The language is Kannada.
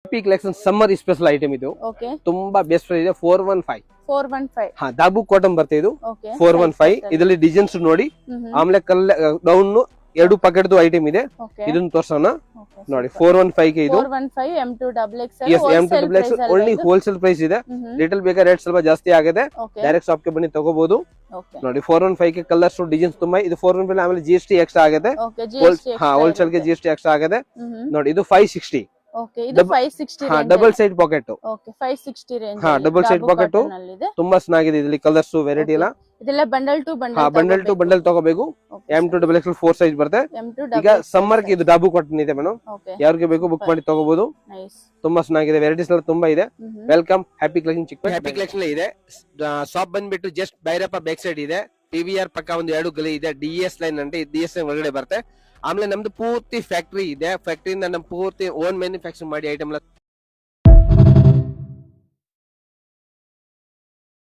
Happy collection summer special item ಇದು. ಓಕೆ ತುಂಬಾ ಬೆಸ್ಟ್ ಪ್ರೈಸ್ ಇದೆ 415. 415. ಹಾ ದಾಬು ಕಾಟನ್ ಬರುತ್ತೆ ಇದು. ಓಕೆ 415 ಇದರಲ್ಲಿ ಡಿಸೈನ್ಸ್ ನೋಡಿ. ಆಮೇಲೆ ಡೌನ್ 2 ಪಾಕೆಟ್ ಐಟಮ್ ಇದೆ. ಓಕೆ ಇದನ್ನ ತೋರ್ಸೋಣ ನೋಡಿ. 415 ಗೆ ಇದು 415 M2 XXL S M2 only wholesale price ಇದೆ. ರಿಟೇಲ್ ಬೇಕಾದ್ರೆ ರೇಟ್ ಸ್ವಲ್ಪ ಜಾಸ್ತಿ ಆಗಿದೆ. ಓಕೆ ಡೈರೆಕ್ಟ್ ಶಾಪ್ ಗೆ ಬನ್ನಿ ತಗೋಬಹುದು ಓಕೆ ನೋಡಿ. 415 ಗೆ ಕಲರ್ಸ್ ಡಿಸೈನ್ಸ್ ತುಂಬಾ ಇದು. 415 ಆಮೇಲೆ GST ಎಕ್ಸ್ಟ್ರಾ ಆಗಿದೆ. ಓಕೆ GST ಹಾ ಹೋಲ್ಸೇಲ್ ಗೆ GST ಎಕ್ಸ್ಟ್ರಾ ಆಗಿದೆ ನೋಡಿ. ಇದು 560. ಓಕೆ ಇದು 560 ಹಾ range. Double side packet. Okay 560 range. ಹಾ ಡಬಲ್ ಸೈಡ್ ಪಾಕೆಟ್ ತುಂಬಾ ಚೆನ್ನಾಗಿದೆ. ಇದರಲ್ಲಿ ಕಲರ್ಸ್ ವೆರೈಟಿ ಎಲ್ಲ. ಇದೆಲ್ಲ ಬಂಡಲ್ ಟು ಹಾ ಬಂಡಲ್ ಟು ಬಂಡಲ್ ತಗೋಬೇಕು. M2 XXL 4 ಸೈಜ್ ಬರುತ್ತೆ. ಈಗ ಸಮ್ಮರ್ ಗೆ ಇದು ಡಾಬು ಕಾಟನ್ ಇದೆ ಮೇಡಮ್. ಯಾರಿಗೆ ಬೇಕು ಬುಕ್ ಮಾಡಿ ತಗೋಬಹುದು. ತುಂಬಾ ಚೆನ್ನಾಗಿದೆ. ವೆರೈಟೀಸ್ ಎಲ್ಲ ತುಂಬಾ ಇದೆ. Welcome happy collection. ಚಿಕ್ಕ ಹ್ಯಾಪಿ ಕಲೆಕ್ಷನ್ ಇದೆ. ಶಾಪ್ ಬಂದ್ಬಿಟ್ಟು ಜಸ್ಟ್ ಭೈರಪ್ಪ ಬ್ಯಾಕ್ ಸೈಡ್ ಇದೆ. PVR ಪಕ್ಕ ಒಂದು 2 ಗಲಿ ಇದೆ. DS ಲೈನ್ అంటే DS ಲೈನ್ ಒಳಗಡೆ ಬರುತ್ತೆ. ಆಮೇಲೆ ನಮ್ದು ಪೂರ್ತಿ ಫ್ಯಾಕ್ಟರಿ ಇದೆ. ಫ್ಯಾಕ್ಟರಿಯಿಂದ ನಮ್ ಪೂರ್ತಿ ಓನ್ ಮ್ಯಾನುಫ್ಯಾಕ್ಚರ್ ಮಾಡಿ ಐಟಮ್ ಎಲ್ಲ